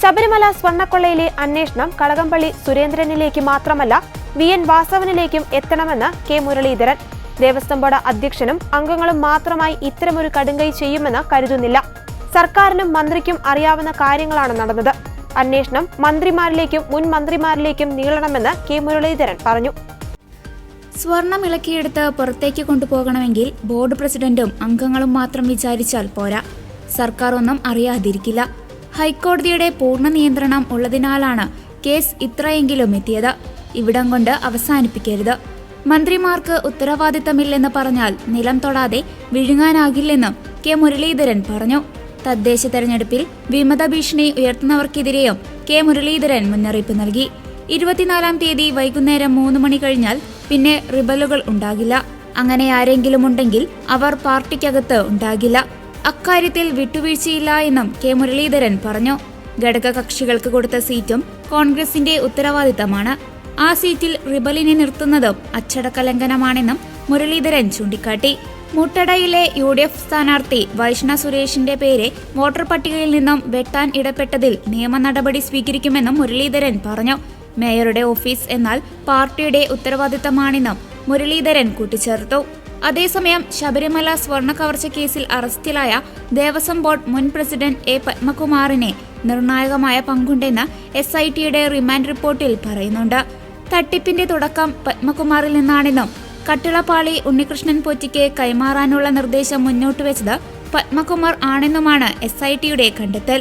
ശബരിമല സ്വർണ്ണക്കൊള്ളയിലെ അന്വേഷണം കടകംപള്ളി സുരേന്ദ്രനിലേക്ക് മാത്രമല്ല വി.എൻ. വാസവനിലേക്കും എത്തണമെന്ന് K. Muraleedharan. Devaswom board അധ്യക്ഷനും അംഗങ്ങളും മാത്രമായി ഇത്തരമൊരു കടുങ്കൈ ചെയ്യുമെന്ന് കരുതുന്നില്ല. സർക്കാരിനും മന്ത്രിക്കും അറിയാവുന്ന കാര്യങ്ങളാണ് നടന്നത്. അന്വേഷണം മന്ത്രിമാരിലേക്കും മുൻ മന്ത്രിമാരിലേക്കും നീളണമെന്ന് കെ. മുരളീധരൻ പറഞ്ഞു. സ്വർണം ഇളക്കിയെടുത്ത് പുറത്തേക്ക് കൊണ്ടുപോകണമെങ്കിൽ ബോർഡ് പ്രസിഡന്റും അംഗങ്ങളും മാത്രം വിചാരിച്ചാൽ പോരാ. സർക്കാർ ഒന്നും അറിയാതിരിക്കില്ല. ഹൈക്കോടതിയുടെ പൂർണ്ണ നിയന്ത്രണം ഉള്ളതിനാലാണ് കേസ് ഇത്രയെങ്കിലും എത്തിയത്. ഇവിടം കൊണ്ട് അവസാനിപ്പിക്കരുത്. മന്ത്രിമാർക്ക് ഉത്തരവാദിത്തമില്ലെന്ന് പറഞ്ഞാൽ നിലം തൊടാതെ വിഴുങ്ങാനാകില്ലെന്നും കെ. മുരളീധരൻ പറഞ്ഞു. തദ്ദേശ തെരഞ്ഞെടുപ്പിൽ വിമത ഭീഷണി ഉയർത്തുന്നവർക്കെതിരെയും കെ. മുരളീധരൻ മുന്നറിയിപ്പ് നൽകി. 24-ാം തീയതി വൈകുന്നേരം 3 മണി കഴിഞ്ഞാൽ പിന്നെ റിബലുകൾ ഉണ്ടാകില്ല. അങ്ങനെ ആരെങ്കിലും ഉണ്ടെങ്കിൽ അവർ പാർട്ടിക്കകത്ത് ഉണ്ടാകില്ല. അക്കാര്യത്തിൽ വിട്ടുവീഴ്ചയില്ല എന്നും കെ. മുരളീധരൻ പറഞ്ഞു. ഘടകകക്ഷികൾക്ക് കൊടുത്ത സീറ്റും കോൺഗ്രസിന്റെ ഉത്തരവാദിത്തമാണ്. ആ സീറ്റിൽ റിബലിനെ നിർത്തുന്നതും അച്ചടക്ക ലംഘനമാണെന്നും മുരളീധരൻ ചൂണ്ടിക്കാട്ടി. മുട്ടടയിലെ UDF സ്ഥാനാർത്ഥി വൈഷ്ണ സുരേഷിന്റെ പേര് വോട്ടർ പട്ടികയിൽ നിന്നും വെട്ടാൻ ഇടപെട്ടതിൽ നിയമ നടപടി സ്വീകരിക്കുമെന്നും മുരളീധരൻ പറഞ്ഞു. മേയറുടെ ഓഫീസ് എന്നാൽ പാർട്ടിയുടെ ഉത്തരവാദിത്തമാണെന്നും മുരളീധരൻ കൂട്ടിച്ചേർത്തു. അതേസമയം ശബരിമല സ്വർണ്ണ കവർച്ച കേസിൽ അറസ്റ്റിലായ ദേവസ്വം ബോർഡ് മുൻ പ്രസിഡന്റ് എ. പത്മകുമാറിന് നിർണായകമായ പങ്കുണ്ടെന്ന് SITയുടെ റിമാൻഡ് റിപ്പോർട്ടിൽ പറയുന്നുണ്ട്. തട്ടിപ്പിന്റെ തുടക്കം പത്മകുമാറിൽ നിന്നാണെന്നും കട്ടിളപ്പാളി ഉണ്ണികൃഷ്ണൻ പോറ്റിക്ക് കൈമാറാനുള്ള നിർദ്ദേശം മുന്നോട്ട് വെച്ചത് പത്മകുമാർ ആണെന്നുമാണ് SITയുടെ കണ്ടെത്തൽ.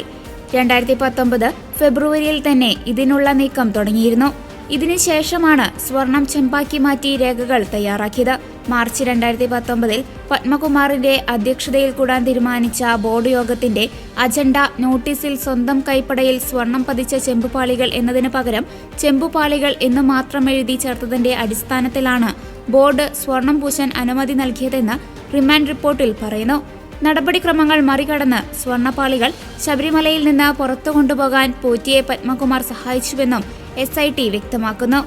2019 ഫെബ്രുവരിയിൽ തന്നെ ഇതിനുള്ള നീക്കം തുടങ്ങിയിരുന്നു. ഇതിനുശേഷമാണ് സ്വർണം ചെമ്പാക്കി മാറ്റി രേഖകൾ തയ്യാറാക്കിയത്. മാർച്ച് 2019 പത്മകുമാറിന്റെ അധ്യക്ഷതയിൽ കൂടാൻ തീരുമാനിച്ച ബോർഡ് യോഗത്തിന്റെ അജണ്ട നോട്ടീസിൽ സ്വന്തം കൈപ്പടയിൽ സ്വർണം പതിച്ച ചെമ്പുപാളികൾ എന്നതിന് പകരം ചെമ്പുപാളികൾ എന്ന് മാത്രം എഴുതി ചേർത്തതിന്റെ അടിസ്ഥാനത്തിലാണ് ബോർഡ് സ്വർണം പൂശാൻ അനുമതി നൽകിയതെന്ന് റിമാൻഡ് റിപ്പോർട്ടിൽ പറയുന്നു. നടപടിക്രമങ്ങൾ മറികടന്ന് സ്വർണ്ണപ്പാളികൾ ശബരിമലയിൽ നിന്ന് പുറത്തു കൊണ്ടുപോകാൻ പോറ്റിയെ പത്മകുമാർ സഹായിച്ചുവെന്നും SIT വ്യക്തമാക്കുന്നു.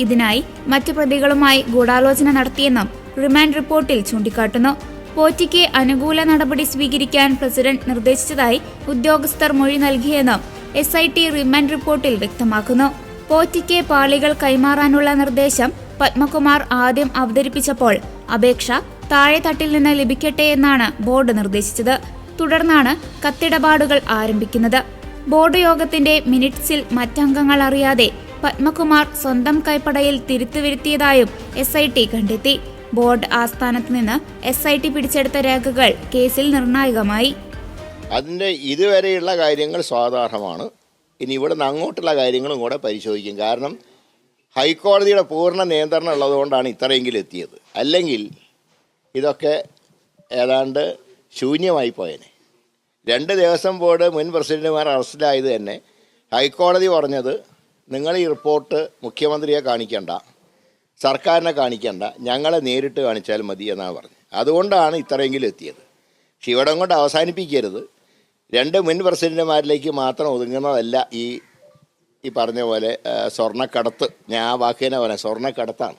ഇതിനായി മറ്റു പ്രതികളുമായി ഗൂഢാലോചന നടത്തിയെന്നും റിമാൻഡ് റിപ്പോർട്ടിൽ ചൂണ്ടിക്കാട്ടുന്നു. പോറ്റിക്ക് അനുകൂല നടപടി സ്വീകരിക്കാൻ പ്രസിഡന്റ് നിർദ്ദേശിച്ചതായി ഉദ്യോഗസ്ഥർ മൊഴി നൽകിയെന്നും SIT റിമാൻഡ് റിപ്പോർട്ടിൽ വ്യക്തമാക്കുന്നു. പോറ്റിക്ക് പാളികൾ കൈമാറാനുള്ള നിർദ്ദേശം പത്മകുമാർ ആദ്യം അവതരിപ്പിച്ചപ്പോൾ അപേക്ഷ താഴെ തട്ടിൽ നിന്ന് ലഭിക്കട്ടെ എന്നാണ് ബോർഡ് നിർദ്ദേശിച്ചത്. തുടർന്നാണ് കത്തിടപാടുകൾ ആരംഭിക്കുന്നത്. ബോർഡ് യോഗത്തിന്റെ മിനിറ്റ്സിൽ മറ്റംഗങ്ങൾ അറിയാതെ പത്മകുമാർ സ്വന്തം കൈപ്പടയിൽ തിരുത്തുവരുത്തിയതായും SIT കണ്ടെത്തി. ബോർഡ് ആസ്ഥാനത്ത് നിന്ന് SIT പിടിച്ചെടുത്ത രേഖകൾ കേസിൽ നിർണായകമായി. അതിൻ്റെ ഇതുവരെയുള്ള കാര്യങ്ങൾ സാധാരണമാണ്. ഇനി ഇവിടെ നിന്ന് അങ്ങോട്ടുള്ള കാര്യങ്ങളും കൂടെ പരിശോധിക്കും. കാരണം ഹൈക്കോടതിയുടെ പൂർണ്ണ നിയന്ത്രണം ഉള്ളതുകൊണ്ടാണ് ഇത്രയെങ്കിലും എത്തിയത്. അല്ലെങ്കിൽ ഇതൊക്കെ ഏതാണ്ട് ശൂന്യമായി പോയേനെ. 2 ദേവസ്വം ബോർഡ് മുൻ പ്രസിഡന്റുമാർ അറസ്റ്റിലായത് തന്നെ ഹൈക്കോടതി പറഞ്ഞത് നിങ്ങൾ ഈ റിപ്പോർട്ട് മുഖ്യമന്ത്രിയെ കാണിക്കേണ്ട, സർക്കാരിനെ കാണിക്കേണ്ട, ഞങ്ങളെ നേരിട്ട് കാണിച്ചാൽ മതി എന്നാണ് പറഞ്ഞത്. അതുകൊണ്ടാണ് ഇത്രയെങ്കിലും എത്തിയത്. പക്ഷെ ഇവിടം കൊണ്ട് അവസാനിപ്പിക്കരുത്. 2 മുൻ പ്രസിഡന്റുമാരിലേക്ക് മാത്രം ഒതുങ്ങുന്നതല്ല ഈ പറഞ്ഞ പോലെ സ്വർണ്ണക്കടത്ത്. ഞാൻ ആ വാക്ക് തന്നെ പറയാം, സ്വർണ്ണക്കടത്താണ്.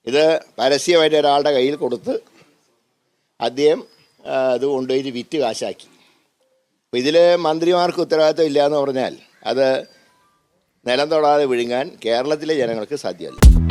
ഇത് പരസ്യമായിട്ട് ഒരാളുടെ കയ്യിൽ കൊടുത്ത് അദ്ദേഹം അത് കൊണ്ടുപോയി വിറ്റ് കാശാക്കി. അപ്പോൾ ഇതിൽ മന്ത്രിമാർക്ക് ഉത്തരവാദിത്വം ഇല്ല എന്ന് പറഞ്ഞാൽ അത് നിലം തൊടാതെ വിഴുങ്ങാൻ കേരളത്തിലെ ജനങ്ങൾക്ക് സാധ്യമല്ല.